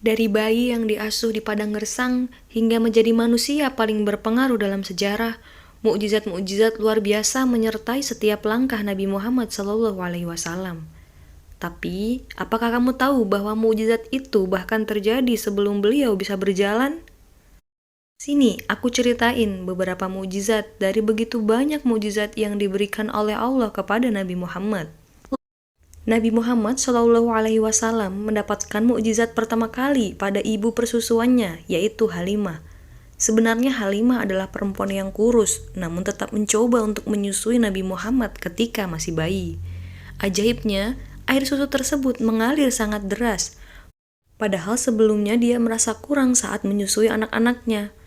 Dari bayi yang diasuh di padang gersang hingga menjadi manusia paling berpengaruh dalam sejarah, mukjizat-mukjizat luar biasa menyertai setiap langkah Nabi Muhammad SAW. Tapi, apakah kamu tahu bahwa mukjizat itu bahkan terjadi sebelum beliau bisa berjalan? Sini, aku ceritain beberapa mukjizat dari begitu banyak mukjizat yang diberikan oleh Allah kepada Nabi Muhammad. Nabi Muhammad SAW mendapatkan mukjizat pertama kali pada ibu persusuannya, yaitu Halimah. Sebenarnya Halimah adalah perempuan yang kurus, namun tetap mencoba untuk menyusui Nabi Muhammad ketika masih bayi. Ajaibnya, air susu tersebut mengalir sangat deras, padahal sebelumnya dia merasa kurang saat menyusui anak-anaknya.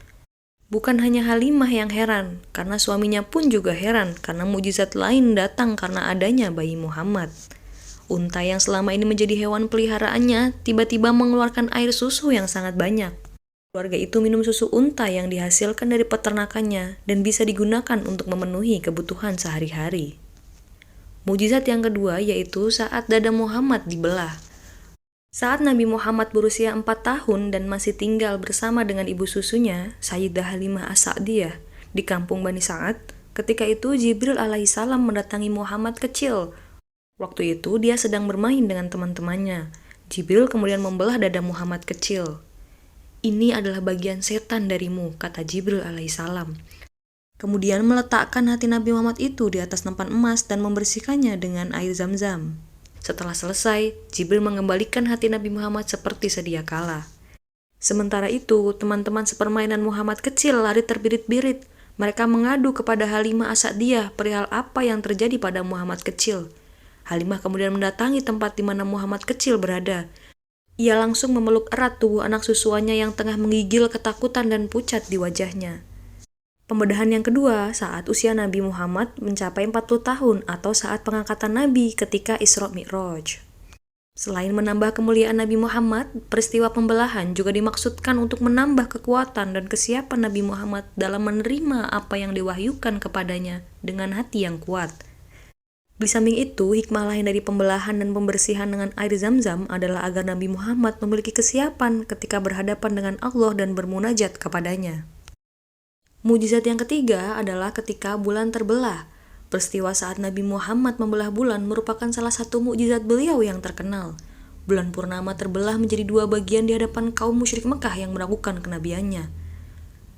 Bukan hanya Halimah yang heran, karena suaminya pun juga heran karena mukjizat lain datang karena adanya bayi Muhammad. Unta yang selama ini menjadi hewan peliharaannya tiba-tiba mengeluarkan air susu yang sangat banyak. Keluarga itu minum susu unta yang dihasilkan dari peternakannya dan bisa digunakan untuk memenuhi kebutuhan sehari-hari. Mukjizat yang kedua yaitu saat dada Muhammad dibelah. Saat Nabi Muhammad berusia 4 tahun dan masih tinggal bersama dengan ibu susunya, Sayyidah Halimah As-Sa'diyah, di kampung Bani Sa'ad, ketika itu Jibril alaihissalam mendatangi Muhammad kecil. Waktu itu dia sedang bermain dengan teman-temannya. Jibril kemudian membelah dada Muhammad kecil. Ini adalah bagian setan darimu, kata Jibril alaihissalam. Kemudian meletakkan hati Nabi Muhammad itu di atas nampan emas dan membersihkannya dengan air zam-zam. Setelah selesai, Jibril mengembalikan hati Nabi Muhammad seperti sedia kala. Sementara itu, teman-teman sepermainan Muhammad kecil lari terbirit-birit. Mereka mengadu kepada Halimah As-Sa'diyah perihal apa yang terjadi pada Muhammad kecil. Halimah kemudian mendatangi tempat di mana Muhammad kecil berada. Ia langsung memeluk erat tubuh anak susuannya yang tengah menggigil ketakutan dan pucat di wajahnya. Pembedahan yang kedua saat usia Nabi Muhammad mencapai 40 tahun atau saat pengangkatan Nabi ketika Isra Mi'raj. Selain menambah kemuliaan Nabi Muhammad, peristiwa pembelahan juga dimaksudkan untuk menambah kekuatan dan kesiapan Nabi Muhammad dalam menerima apa yang diwahyukan kepadanya dengan hati yang kuat. Di samping itu, hikmah lain dari pembelahan dan pembersihan dengan air zam-zam adalah agar Nabi Muhammad memiliki kesiapan ketika berhadapan dengan Allah dan bermunajat kepadanya. Mukjizat yang ketiga adalah ketika bulan terbelah. Peristiwa saat Nabi Muhammad membelah bulan merupakan salah satu mukjizat beliau yang terkenal. Bulan purnama terbelah menjadi dua bagian di hadapan kaum musyrik Mekah yang meragukan kenabiannya.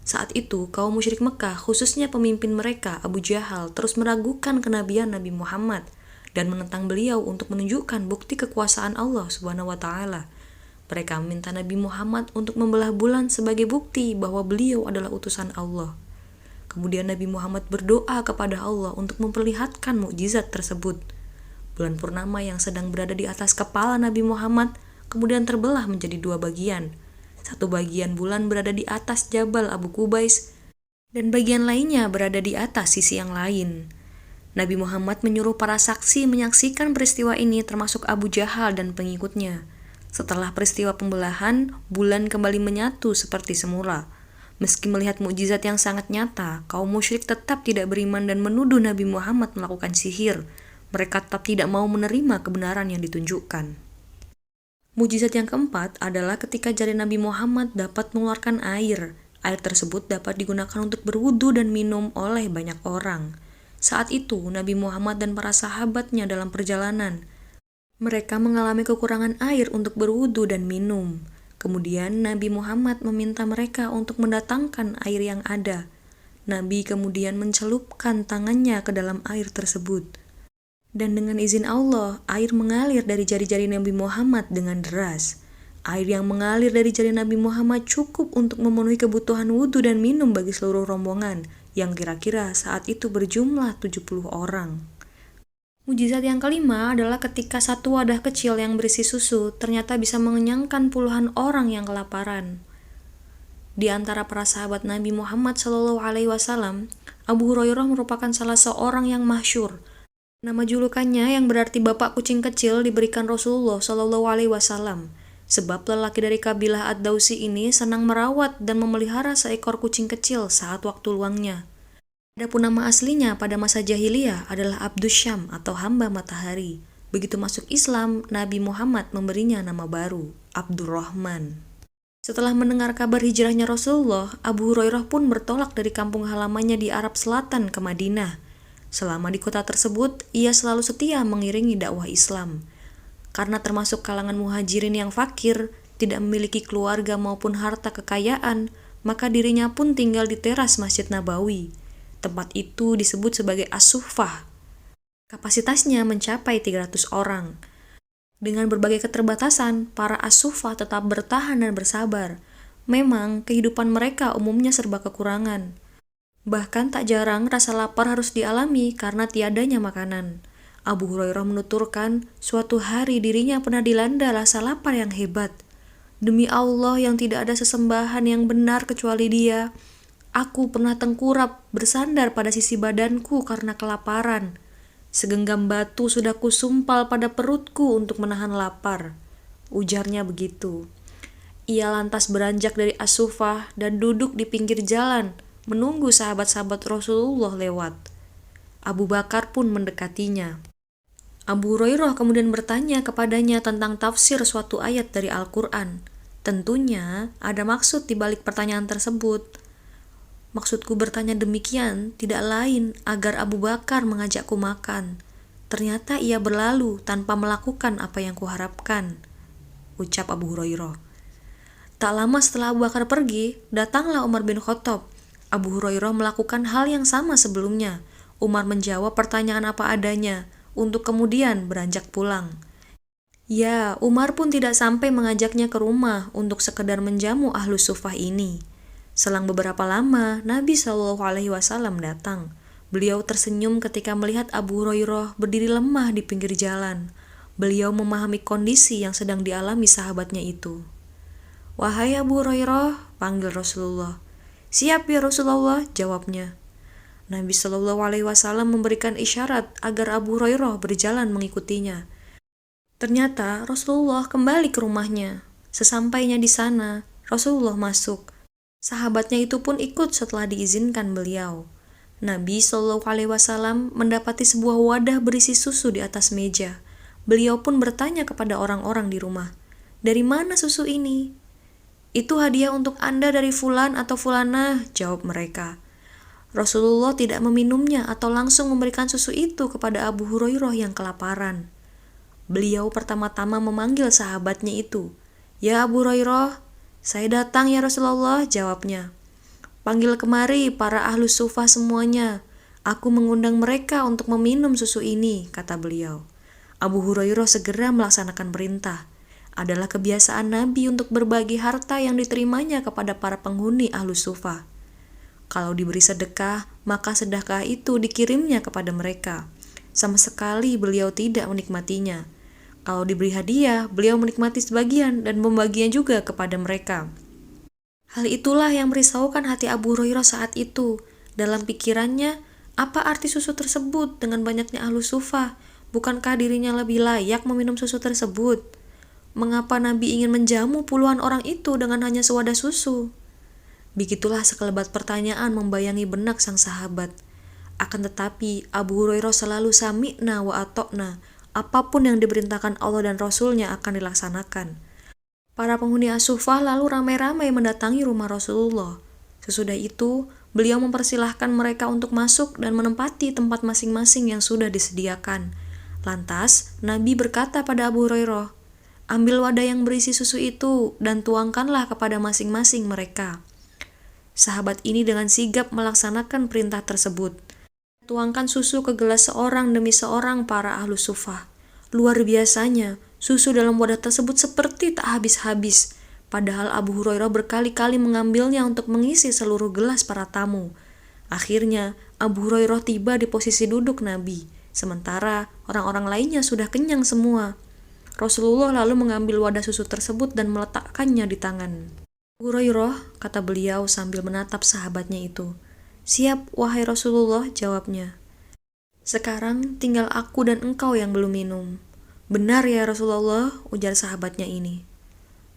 Saat itu, kaum musyrik Mekah, khususnya pemimpin mereka, Abu Jahal, terus meragukan kenabian Nabi Muhammad dan menentang beliau untuk menunjukkan bukti kekuasaan Allah Subhanahu wa Ta'ala. Mereka meminta Nabi Muhammad untuk membelah bulan sebagai bukti bahwa beliau adalah utusan Allah. Kemudian Nabi Muhammad berdoa kepada Allah untuk memperlihatkan mukjizat tersebut. Bulan purnama yang sedang berada di atas kepala Nabi Muhammad kemudian terbelah menjadi dua bagian. Satu bagian bulan berada di atas Jabal Abu Qubais, dan bagian lainnya berada di atas sisi yang lain. Nabi Muhammad menyuruh para saksi menyaksikan peristiwa ini termasuk Abu Jahal dan pengikutnya. Setelah peristiwa pembelahan, bulan kembali menyatu seperti semula. Meski melihat mukjizat yang sangat nyata, kaum musyrik tetap tidak beriman dan menuduh Nabi Muhammad melakukan sihir. Mereka tetap tidak mau menerima kebenaran yang ditunjukkan. Mukjizat yang keempat adalah ketika jari Nabi Muhammad dapat mengeluarkan air. Air tersebut dapat digunakan untuk berwudu dan minum oleh banyak orang. Saat itu, Nabi Muhammad dan para sahabatnya dalam perjalanan. Mereka mengalami kekurangan air untuk berwudu dan minum. Kemudian Nabi Muhammad meminta mereka untuk mendatangkan air yang ada. Nabi kemudian mencelupkan tangannya ke dalam air tersebut. Dan dengan izin Allah, air mengalir dari jari-jari Nabi Muhammad dengan deras. Air yang mengalir dari jari Nabi Muhammad cukup untuk memenuhi kebutuhan wudhu dan minum bagi seluruh rombongan, yang kira-kira saat itu berjumlah 70 orang. Mukjizat yang kelima adalah ketika satu wadah kecil yang berisi susu ternyata bisa mengenyangkan puluhan orang yang kelaparan. Di antara para sahabat Nabi Muhammad SAW, Abu Hurairah merupakan salah seorang yang masyhur. Nama julukannya yang berarti bapak kucing kecil diberikan Rasulullah SAW, sebab lelaki dari kabilah Ad-Dausi ini senang merawat dan memelihara seekor kucing kecil saat waktu luangnya. Adapun nama aslinya pada masa jahiliyah adalah Abdus Syam atau hamba matahari. Begitu masuk Islam, Nabi Muhammad memberinya nama baru, Abdurrahman. Setelah mendengar kabar hijrahnya Rasulullah, Abu Hurairah pun bertolak dari kampung halamannya di Arab Selatan ke Madinah. Selama di kota tersebut, ia selalu setia mengiringi dakwah Islam. Karena termasuk kalangan muhajirin yang fakir, tidak memiliki keluarga maupun harta kekayaan, maka dirinya pun tinggal di teras Masjid Nabawi. Tempat itu disebut sebagai As-Suffah. Kapasitasnya mencapai 300 orang. Dengan berbagai keterbatasan, para As-Suffah tetap bertahan dan bersabar. Memang, kehidupan mereka umumnya serba kekurangan. Bahkan tak jarang rasa lapar harus dialami karena tiadanya makanan. Abu Hurairah menuturkan, suatu hari dirinya pernah dilanda rasa lapar yang hebat. Demi Allah yang tidak ada sesembahan yang benar kecuali Dia, aku pernah tengkurap bersandar pada sisi badanku karena kelaparan. Segenggam batu sudah kusumpal pada perutku untuk menahan lapar. Ujarnya begitu. Ia lantas beranjak dari As-Suffah dan duduk di pinggir jalan, menunggu sahabat-sahabat Rasulullah lewat. Abu Bakar pun mendekatinya. Abu Hurairah kemudian bertanya kepadanya tentang tafsir suatu ayat dari Al-Quran. Tentunya ada maksud di balik pertanyaan tersebut. Maksudku bertanya demikian tidak lain agar Abu Bakar mengajakku makan. Ternyata ia berlalu tanpa melakukan apa yang kuharapkan, ucap Abu Hurairah. Tak lama setelah Abu Bakar pergi, datanglah Umar bin Khattab. Abu Hurairah melakukan hal yang sama sebelumnya. Umar menjawab pertanyaan apa adanya, untuk kemudian beranjak pulang. Ya, Umar pun tidak sampai mengajaknya ke rumah untuk sekedar menjamu Ahlus Suffah ini. Selang beberapa lama, Nabi SAW datang. Beliau tersenyum ketika melihat Abu Hurairah berdiri lemah di pinggir jalan. Beliau memahami kondisi yang sedang dialami sahabatnya itu. "Wahai Abu Hurairah," panggil Rasulullah. "Siap ya Rasulullah," jawabnya. Nabi SAW memberikan isyarat agar Abu Hurairah berjalan mengikutinya. Ternyata Rasulullah kembali ke rumahnya. Sesampainya di sana, Rasulullah masuk. Sahabatnya itu pun ikut setelah diizinkan beliau. Nabi SAW mendapati sebuah wadah berisi susu di atas meja. Beliau pun bertanya kepada orang-orang di rumah, "Dari mana susu ini?" "Itu hadiah untuk Anda dari fulan atau fulanah," jawab mereka. Rasulullah tidak meminumnya atau langsung memberikan susu itu kepada Abu Hurairah yang kelaparan. Beliau pertama-tama memanggil sahabatnya itu. "Ya Abu Hurairah." "Saya datang ya Rasulullah," jawabnya. "Panggil kemari para Ahlus Suffah semuanya. Aku mengundang mereka untuk meminum susu ini," kata beliau. Abu Hurairah segera melaksanakan perintah. Adalah kebiasaan Nabi untuk berbagi harta yang diterimanya kepada para penghuni Ahlus Suffah. Kalau diberi sedekah, maka sedekah itu dikirimnya kepada mereka. Sama sekali beliau tidak menikmatinya. Kalau diberi hadiah, beliau menikmati sebagian dan membaginya juga kepada mereka. Hal itulah yang merisaukan hati Abu Hurairah saat itu. Dalam pikirannya, apa arti susu tersebut dengan banyaknya Ahlus Suffah? Bukankah dirinya lebih layak meminum susu tersebut? Mengapa Nabi ingin menjamu puluhan orang itu dengan hanya sewadah susu? Begitulah sekelebat pertanyaan membayangi benak sang sahabat. Akan tetapi, Abu Hurairah selalu sami'na wa atokna. Apapun yang diperintahkan Allah dan Rasulnya akan dilaksanakan. Para penghuni As-Suffah lalu ramai-ramai mendatangi rumah Rasulullah. Sesudah itu, beliau mempersilahkan mereka untuk masuk dan menempati tempat masing-masing yang sudah disediakan. Lantas, Nabi berkata pada Abu Hurairah, "Ambil wadah yang berisi susu itu dan tuangkanlah kepada masing-masing mereka." Sahabat ini dengan sigap melaksanakan perintah tersebut. Tuangkan susu ke gelas seorang demi seorang para Ahlus Suffah. Luar biasanya, susu dalam wadah tersebut seperti tak habis-habis. Padahal Abu Hurairah berkali-kali mengambilnya untuk mengisi seluruh gelas para tamu. Akhirnya, Abu Hurairah tiba di posisi duduk Nabi. Sementara orang-orang lainnya sudah kenyang semua. Rasulullah lalu mengambil wadah susu tersebut dan meletakkannya di tangan. "Abu Hurairah," kata beliau sambil menatap sahabatnya itu. "Siap, wahai Rasulullah," jawabnya. "Sekarang tinggal aku dan engkau yang belum minum." "Benar ya Rasulullah," ujar sahabatnya ini.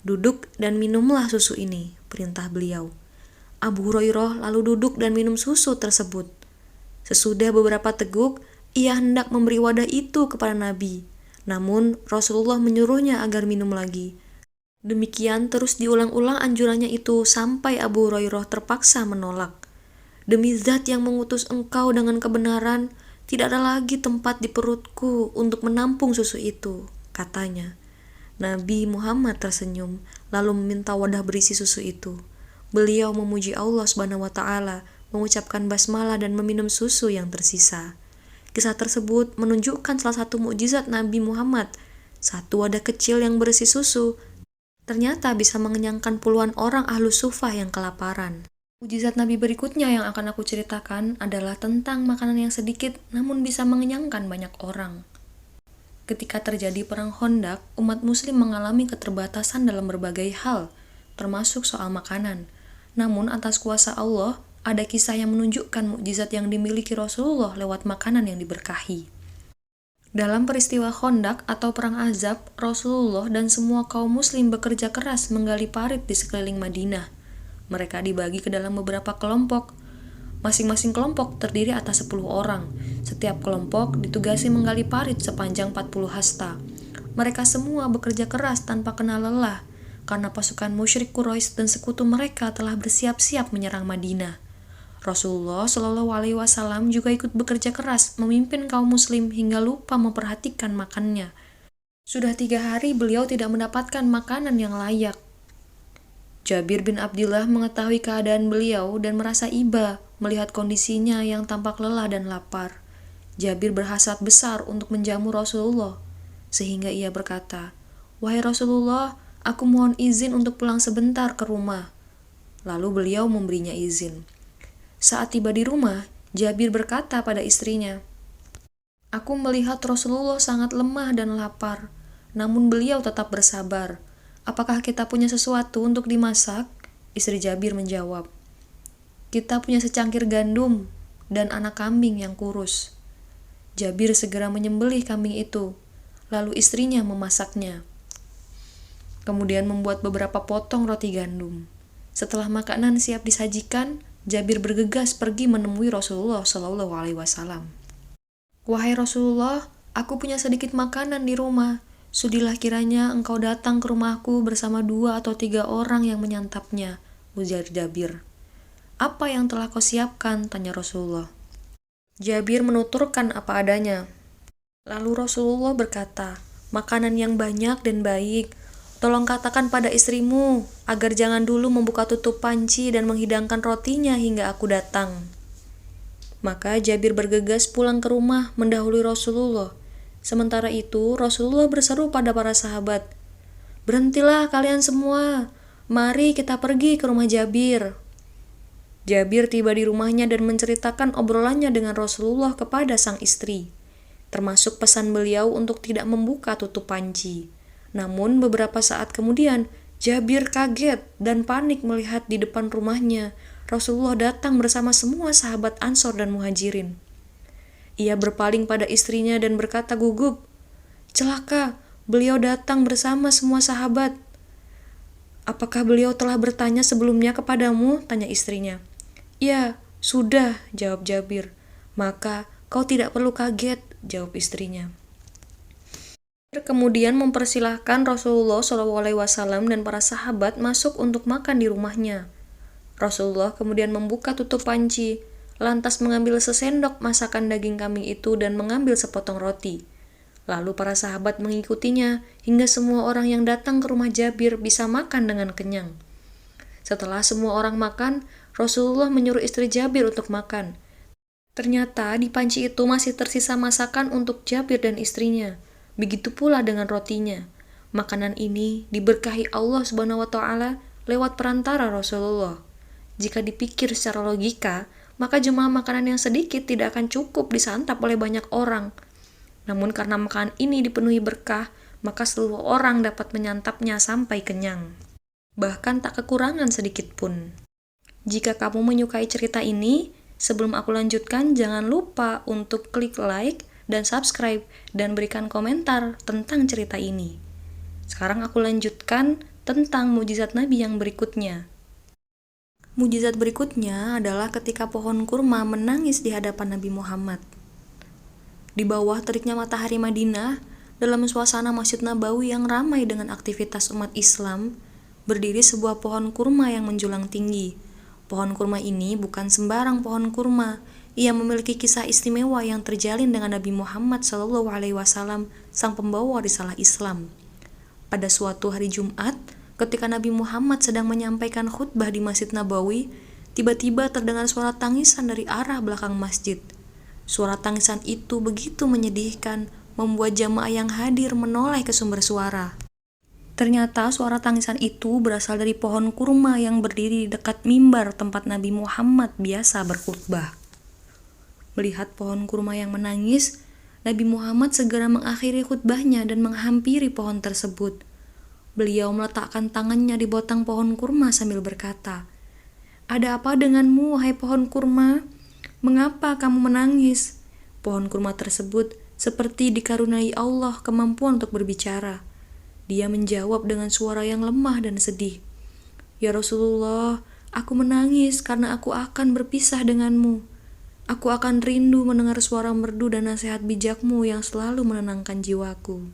"Duduk dan minumlah susu ini," perintah beliau. Abu Hurairah lalu duduk dan minum susu tersebut. Sesudah beberapa teguk, ia hendak memberi wadah itu kepada Nabi. Namun Rasulullah menyuruhnya agar minum lagi. Demikian terus diulang-ulang anjurannya itu sampai Abu Hurairah terpaksa menolak. Demi zat yang mengutus engkau dengan kebenaran, tidak ada lagi tempat di perutku untuk menampung susu itu, katanya. Nabi Muhammad tersenyum, lalu meminta wadah berisi susu itu. Beliau memuji Allah Subhanahu wa Ta'ala, mengucapkan basmalah dan meminum susu yang tersisa. Kisah tersebut menunjukkan salah satu mukjizat Nabi Muhammad. Satu wadah kecil yang berisi susu ternyata bisa mengenyangkan puluhan orang ahlu sufah yang kelaparan. Mukjizat Nabi berikutnya yang akan aku ceritakan adalah tentang makanan yang sedikit namun bisa mengenyangkan banyak orang. Ketika terjadi perang Khandaq, umat muslim mengalami keterbatasan dalam berbagai hal, termasuk soal makanan. Namun atas kuasa Allah, ada kisah yang menunjukkan mukjizat yang dimiliki Rasulullah lewat makanan yang diberkahi. Dalam peristiwa Khandaq atau Perang Azab, Rasulullah dan semua kaum muslim bekerja keras menggali parit di sekeliling Madinah. Mereka dibagi ke dalam beberapa kelompok. Masing-masing kelompok terdiri atas 10 orang. Setiap kelompok ditugasi menggali parit sepanjang 40 hasta. Mereka semua bekerja keras tanpa kenal lelah, karena pasukan musyrik Quraisy dan sekutu mereka telah bersiap-siap menyerang Madinah. Rasulullah Shallallahu Alaihi Wasallam juga ikut bekerja keras memimpin kaum muslim hingga lupa memperhatikan makannya. Sudah 3 hari beliau tidak mendapatkan makanan yang layak. Jabir bin Abdullah mengetahui keadaan beliau dan merasa iba melihat kondisinya yang tampak lelah dan lapar. Jabir berhasrat besar untuk menjamu Rasulullah, sehingga ia berkata, "Wahai Rasulullah, aku mohon izin untuk pulang sebentar ke rumah." Lalu beliau memberinya izin. Saat tiba di rumah, Jabir berkata pada istrinya, "Aku melihat Rasulullah sangat lemah dan lapar, namun beliau tetap bersabar. Apakah kita punya sesuatu untuk dimasak?" Istri Jabir menjawab, "Kita punya secangkir gandum dan anak kambing yang kurus." Jabir segera menyembelih kambing itu, lalu istrinya memasaknya. Kemudian membuat beberapa potong roti gandum. Setelah makanan siap disajikan, Jabir bergegas pergi menemui Rasulullah Shallallahu Alaihi Wasallam. "Wahai Rasulullah, aku punya sedikit makanan di rumah. Sudilah kiranya engkau datang ke rumahku bersama 2 atau 3 orang yang menyantapnya," ujar Jabir. "Apa yang telah kau siapkan?" tanya Rasulullah. Jabir menuturkan apa adanya. Lalu Rasulullah berkata, "Makanan yang banyak dan baik. Tolong katakan pada istrimu agar jangan dulu membuka tutup panci dan menghidangkan rotinya hingga aku datang." Maka Jabir bergegas pulang ke rumah mendahului Rasulullah. Sementara itu Rasulullah berseru pada para sahabat, "Berhentilah kalian semua, mari kita pergi ke rumah Jabir." Jabir tiba di rumahnya dan menceritakan obrolannya dengan Rasulullah kepada sang istri, termasuk pesan beliau untuk tidak membuka tutup panci. Namun beberapa saat kemudian, Jabir kaget dan panik melihat di depan rumahnya Rasulullah datang bersama semua sahabat Ansor dan Muhajirin. Ia berpaling pada istrinya dan berkata gugup, "Celaka, beliau datang bersama semua sahabat." "Apakah beliau telah bertanya sebelumnya kepadamu?" tanya istrinya. "Ya, sudah," jawab Jabir. "Maka kau tidak perlu kaget," jawab istrinya. Kemudian mempersilahkan Rasulullah SAW dan para sahabat masuk untuk makan di rumahnya. Rasulullah kemudian membuka tutup panci, lantas mengambil sesendok masakan daging kambing itu dan mengambil sepotong roti. Lalu para sahabat mengikutinya hingga semua orang yang datang ke rumah Jabir bisa makan dengan kenyang. Setelah semua orang makan, Rasulullah menyuruh istri Jabir untuk makan. Ternyata di panci itu masih tersisa masakan untuk Jabir dan istrinya. Begitu pula dengan rotinya. Makanan ini diberkahi Allah Subhanahu wa Ta'ala lewat perantara Rasulullah. Jika dipikir secara logika, maka jumlah makanan yang sedikit tidak akan cukup disantap oleh banyak orang. Namun karena makanan ini dipenuhi berkah, maka seluruh orang dapat menyantapnya sampai kenyang. Bahkan tak kekurangan sedikit pun. Jika kamu menyukai cerita ini, sebelum aku lanjutkan, jangan lupa untuk klik like dan subscribe dan berikan komentar tentang cerita ini. Sekarang aku lanjutkan tentang mukjizat Nabi yang berikutnya. Mukjizat berikutnya adalah ketika pohon kurma menangis di hadapan Nabi Muhammad. Di bawah teriknya matahari Madinah, dalam suasana Masjid Nabawi yang ramai dengan aktivitas umat Islam, berdiri sebuah pohon kurma yang menjulang tinggi. Pohon kurma ini bukan sembarang pohon kurma. Ia memiliki kisah istimewa yang terjalin dengan Nabi Muhammad SAW, sang pembawa risalah Islam. Pada suatu hari Jumat, ketika Nabi Muhammad sedang menyampaikan khutbah di Masjid Nabawi, tiba-tiba terdengar suara tangisan dari arah belakang masjid. Suara tangisan itu begitu menyedihkan, membuat jamaah yang hadir menoleh ke sumber suara. Ternyata suara tangisan itu berasal dari pohon kurma yang berdiri di dekat mimbar tempat Nabi Muhammad biasa berkhutbah. Melihat pohon kurma yang menangis, Nabi Muhammad segera mengakhiri khutbahnya dan menghampiri pohon tersebut. Beliau meletakkan tangannya di batang pohon kurma sambil berkata, "Ada apa denganmu, wahai pohon kurma? Mengapa kamu menangis?" Pohon kurma tersebut seperti dikaruniai Allah kemampuan untuk berbicara. Dia menjawab dengan suara yang lemah dan sedih, "Ya Rasulullah, aku menangis karena aku akan berpisah denganmu. Aku akan rindu mendengar suara merdu dan nasihat bijakmu yang selalu menenangkan jiwaku."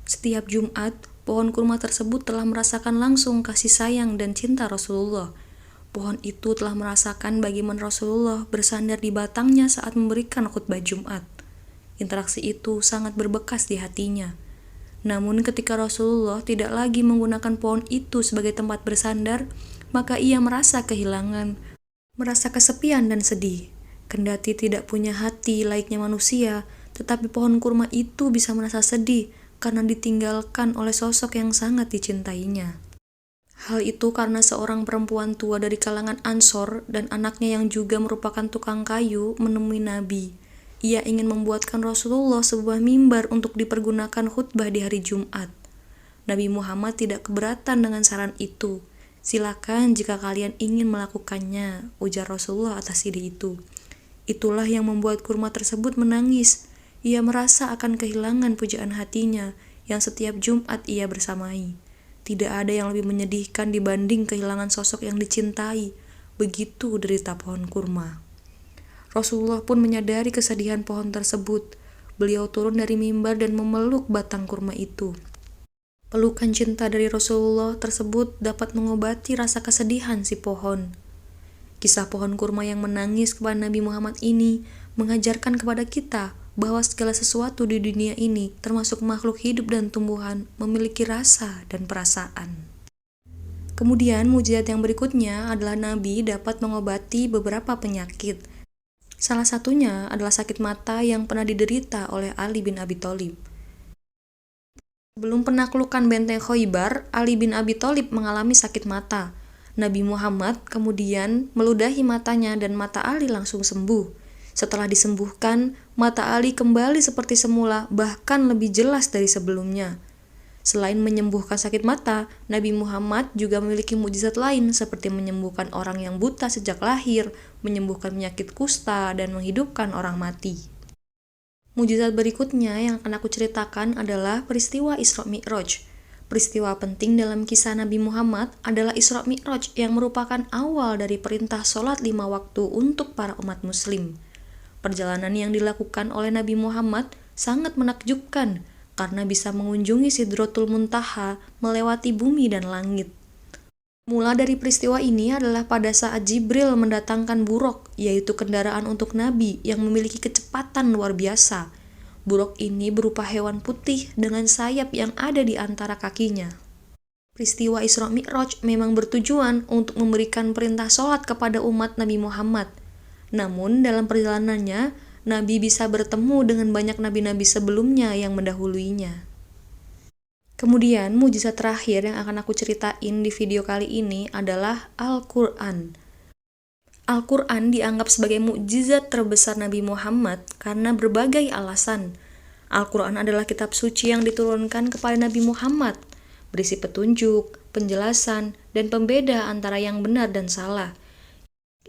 Setiap Jumat, pohon kurma tersebut telah merasakan langsung kasih sayang dan cinta Rasulullah. Pohon itu telah merasakan bagaimana Rasulullah bersandar di batangnya saat memberikan khutbah Jumat. Interaksi itu sangat berbekas di hatinya. Namun ketika Rasulullah tidak lagi menggunakan pohon itu sebagai tempat bersandar, maka ia merasa kehilangan, merasa kesepian dan sedih. Kendati tidak punya hati layaknya manusia, tetapi pohon kurma itu bisa merasa sedih karena ditinggalkan oleh sosok yang sangat dicintainya. Hal itu karena seorang perempuan tua dari kalangan Ansor dan anaknya yang juga merupakan tukang kayu menemui Nabi. Ia ingin membuatkan Rasulullah sebuah mimbar untuk dipergunakan khutbah di hari Jumat. Nabi Muhammad tidak keberatan dengan saran itu. "Silakan jika kalian ingin melakukannya," ujar Rasulullah atas ide itu. Itulah yang membuat kurma tersebut menangis. Ia merasa akan kehilangan pujaan hatinya yang setiap Jumat ia bersamai. Tidak ada yang lebih menyedihkan dibanding kehilangan sosok yang dicintai. Begitu derita pohon kurma. Rasulullah pun menyadari kesedihan pohon tersebut. Beliau turun dari mimbar dan memeluk batang kurma itu. Pelukan cinta dari Rasulullah tersebut dapat mengobati rasa kesedihan si pohon. Kisah pohon kurma yang menangis kepada Nabi Muhammad ini mengajarkan kepada kita bahwa segala sesuatu di dunia ini, termasuk makhluk hidup dan tumbuhan, memiliki rasa dan perasaan. Kemudian mukjizat yang berikutnya adalah Nabi dapat mengobati beberapa penyakit. Salah satunya adalah sakit mata yang pernah diderita oleh Ali bin Abi Thalib. Sebelum penaklukan benteng Khoibar, Ali bin Abi Thalib mengalami sakit mata. Nabi Muhammad kemudian meludahi matanya dan mata Ali langsung sembuh. Setelah disembuhkan, mata Ali kembali seperti semula, bahkan lebih jelas dari sebelumnya. Selain menyembuhkan sakit mata, Nabi Muhammad juga memiliki mukjizat lain seperti menyembuhkan orang yang buta sejak lahir, menyembuhkan penyakit kusta, dan menghidupkan orang mati. Mukjizat berikutnya yang akan aku ceritakan adalah peristiwa Isra Mi'raj. Peristiwa penting dalam kisah Nabi Muhammad adalah Isra Mi'raj yang merupakan awal dari perintah sholat 5 waktu untuk para umat muslim. Perjalanan yang dilakukan oleh Nabi Muhammad sangat menakjubkan, karena bisa mengunjungi Sidratul Muntaha melewati bumi dan langit. Mula dari peristiwa ini adalah pada saat Jibril mendatangkan buraq, yaitu kendaraan untuk Nabi yang memiliki kecepatan luar biasa. Buraq ini berupa hewan putih dengan sayap yang ada di antara kakinya. Peristiwa Isra Mi'raj memang bertujuan untuk memberikan perintah sholat kepada umat Nabi Muhammad. Namun dalam perjalanannya, Nabi bisa bertemu dengan banyak nabi-nabi sebelumnya yang mendahuluinya. Kemudian, mukjizat terakhir yang akan aku ceritain di video kali ini adalah Al-Quran. Al-Quran dianggap sebagai mukjizat terbesar Nabi Muhammad karena berbagai alasan. Al-Quran adalah kitab suci yang diturunkan kepada Nabi Muhammad, berisi petunjuk, penjelasan, dan pembeda antara yang benar dan salah.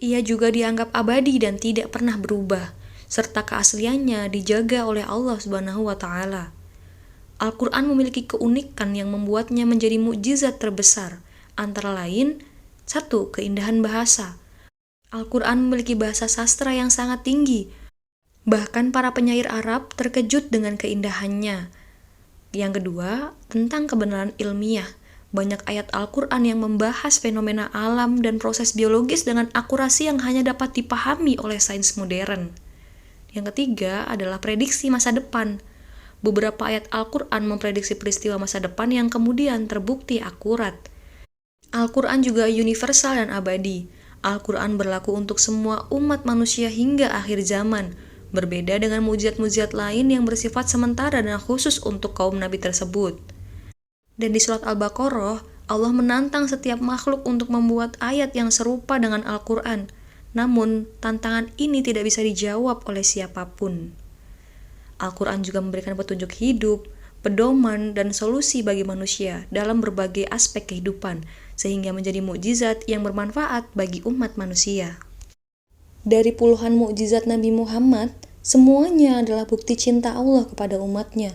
Ia juga dianggap abadi dan tidak pernah berubah, serta keasliannya dijaga oleh Allah Subhanahu wa Ta'ala. Al-Quran memiliki keunikan yang membuatnya menjadi mukjizat terbesar, antara lain, 1. Keindahan bahasa. Al-Quran memiliki bahasa sastra yang sangat tinggi. Bahkan para penyair Arab terkejut dengan keindahannya. Yang kedua, tentang kebenaran ilmiah. Banyak ayat Al-Quran yang membahas fenomena alam dan proses biologis dengan akurasi yang hanya dapat dipahami oleh sains modern. Yang ketiga adalah prediksi masa depan. Beberapa ayat Al-Quran memprediksi peristiwa masa depan yang kemudian terbukti akurat. Al-Quran juga universal dan abadi. Al-Quran berlaku untuk semua umat manusia hingga akhir zaman, berbeda dengan mukjizat-mukjizat lain yang bersifat sementara dan khusus untuk kaum nabi tersebut. Dan di surat Al-Baqarah, Allah menantang setiap makhluk untuk membuat ayat yang serupa dengan Al-Quran. Namun, tantangan ini tidak bisa dijawab oleh siapapun. Al-Quran juga memberikan petunjuk hidup, pedoman, dan solusi bagi manusia dalam berbagai aspek kehidupan, sehingga menjadi mukjizat yang bermanfaat bagi umat manusia. Dari puluhan mukjizat Nabi Muhammad, semuanya adalah bukti cinta Allah kepada umatnya.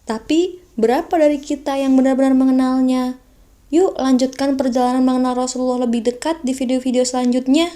Tapi, berapa dari kita yang benar-benar mengenalnya? Yuk lanjutkan perjalanan mengenal Rasulullah lebih dekat di video-video selanjutnya.